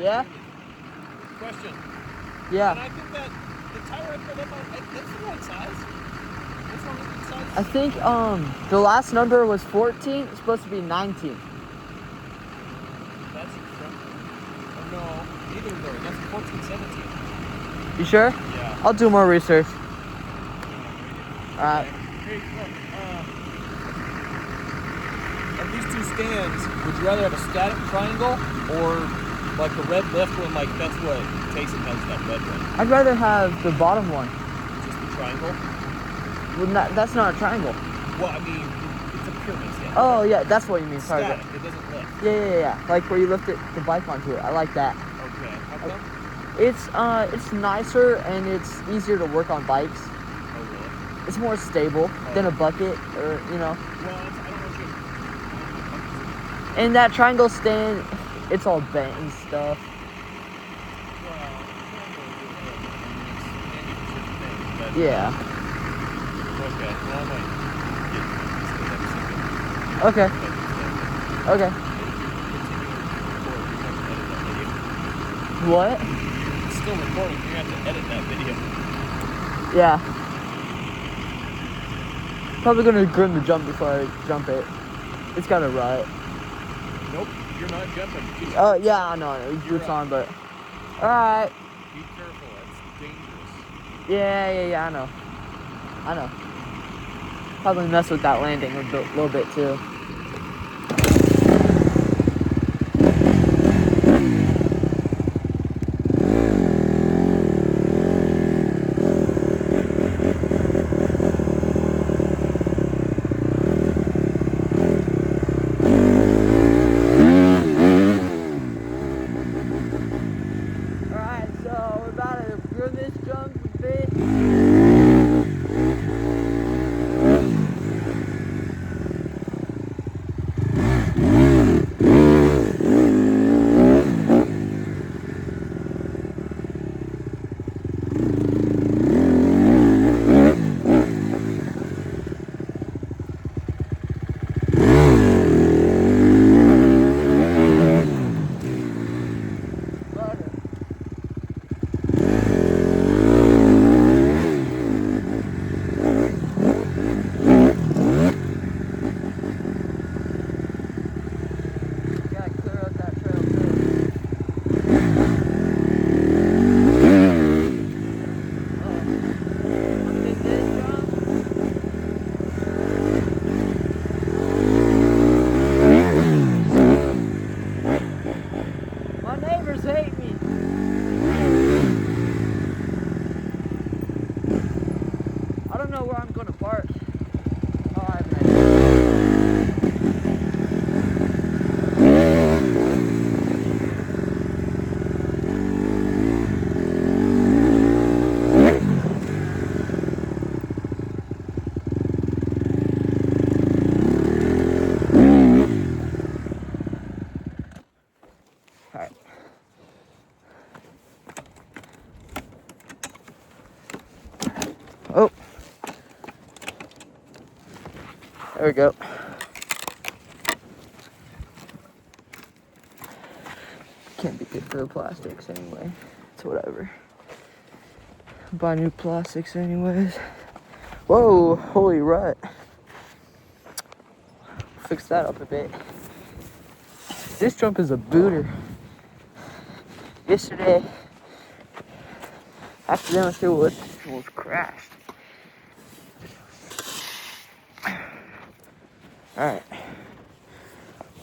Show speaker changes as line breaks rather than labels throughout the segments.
Yeah?
Question.
Yeah.
And I think that the tire I put up on, that's the right size. This one is the size.
I think the last number was 14. It's supposed to be 19.
That's from, oh no, neither of those. That's 14, 17.
You sure?
Yeah.
I'll do more research. Alright.
Hey, look, of these two stands, would you rather have a static triangle or like the red lift one? Like that's what Taysom has, that red one.
I'd rather have the bottom one.
Just the triangle?
Well, that's not a triangle.
Well, I mean, it's a pyramid stand.
Oh, yeah, that's what you mean. Sorry.
Static, it doesn't lift.
Yeah. Like where you lift the bike onto it. I like that.
Okay, how come?
It's nicer and it's easier to work on bikes.
Oh, really?
It's more stable than a bucket or, you know.
Well, I don't know what you...
And that triangle stand, it's all bent and stuff. Yeah.
Okay, well, I might
Okay. Okay. What?
It's still recording. You're going to have to edit that video.
Yeah. Probably gonna grim the jump before I jump it. It's got a rut.
Nope, you're not jumping.
Oh, yeah, I know. It's on, but... Alright.
Be careful. That's dangerous.
Yeah, I know. Probably mess with that landing a little bit, too. Alright, so we're about to grim this jump a bit. Gotta clear up that trail too. My neighbors hate me. I don't know where I'm gonna park. Oh, I have an idea. Alright. Oh. There we go. Can't be good for the plastics anyway. It's whatever. Buy new plastics anyways. Whoa, holy rut. Fix that up a bit. This jump is a booter. Yesterday, accidentally was crashed. Alright.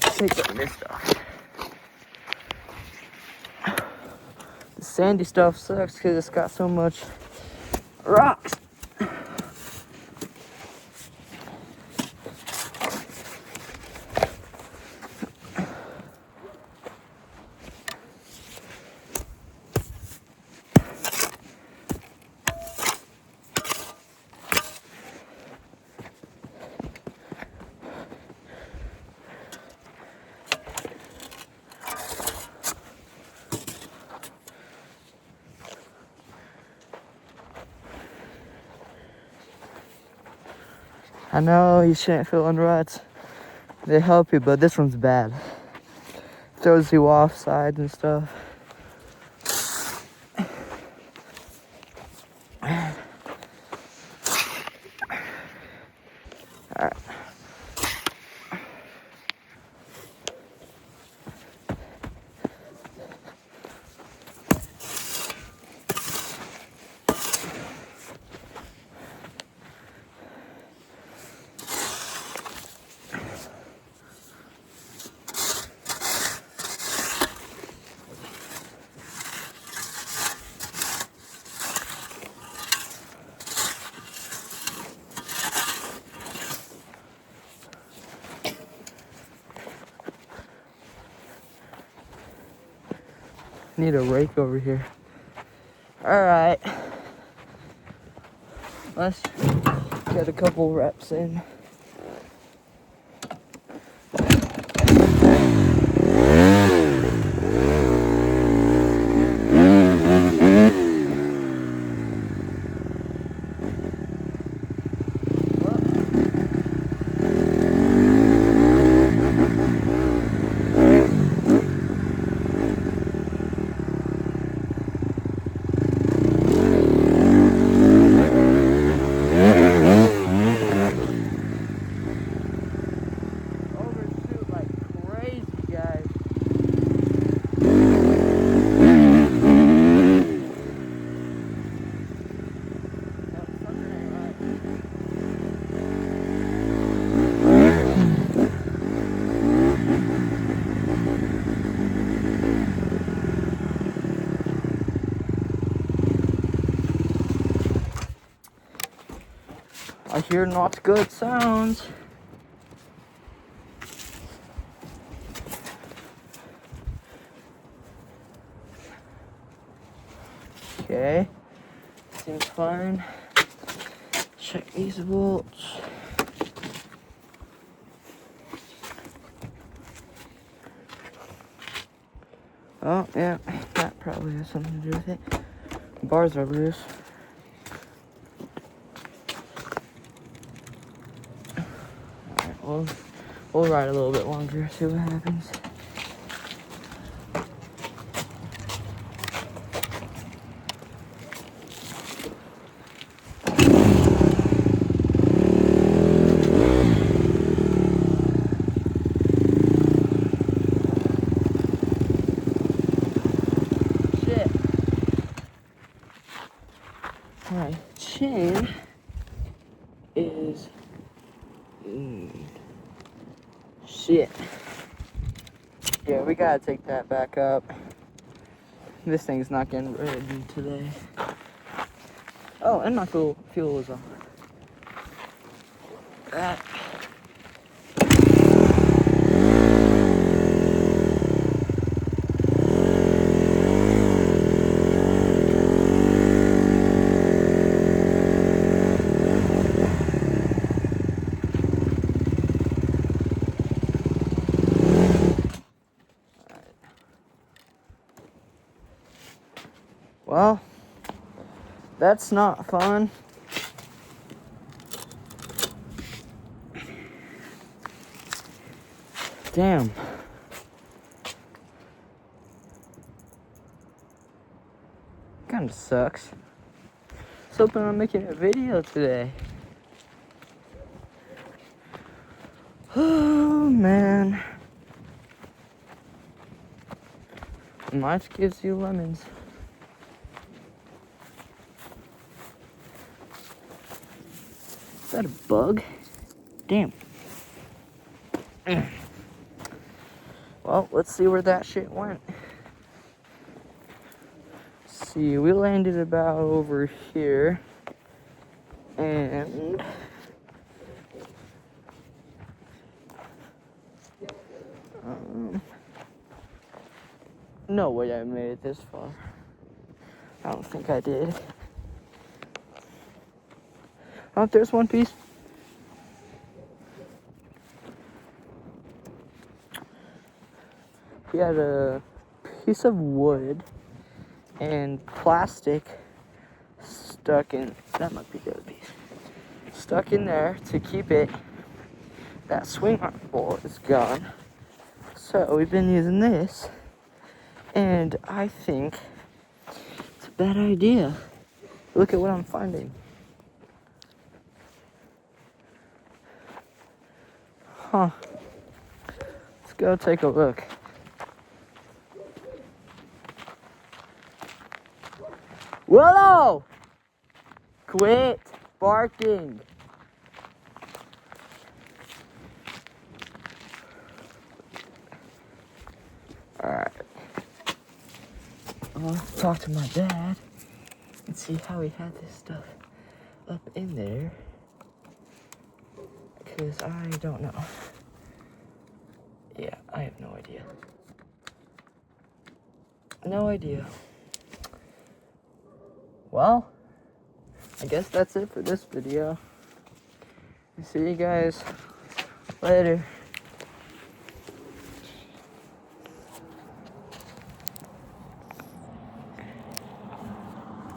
Take up this stuff. The sandy stuff sucks because it's got so much rocks. I know you shouldn't feel on ruts. They help you, but this one's bad. Throws you off sides and stuff. Need a rake over here. Alright. Let's get a couple reps in. Overshoot like crazy, guys. I hear not good sounds. Okay, seems fine. Check these bolts. Oh, yeah, that probably has something to do with it. Bars are loose. Alright, we'll ride a little bit longer, see what happens. Shit. My chain is... shit. Yeah, we gotta take that back up. This thing's not getting ready today. Oh, and my fuel is on. That. Well, that's not fun. Damn. Kinda sucks. I was hoping I'm making a video today. Oh man. Life gives you lemons. Is that a bug? Damn. Well, let's see where that shit went. See, we landed about over here. And no way I made it this far. I don't think I did. Oh, there's one piece. He had a piece of wood and plastic stuck in, that might be the other piece, stuck in there to keep it. That swing arm bolt is gone. So we've been using this, and I think it's a bad idea. Look at what I'm finding. Huh. Let's go take a look. Willow! Quit barking. Alright. I'll talk to my dad and see how he had this stuff up in there. Because I don't know. Yeah, I have no idea. No idea. Well, I guess that's it for this video. See you guys later.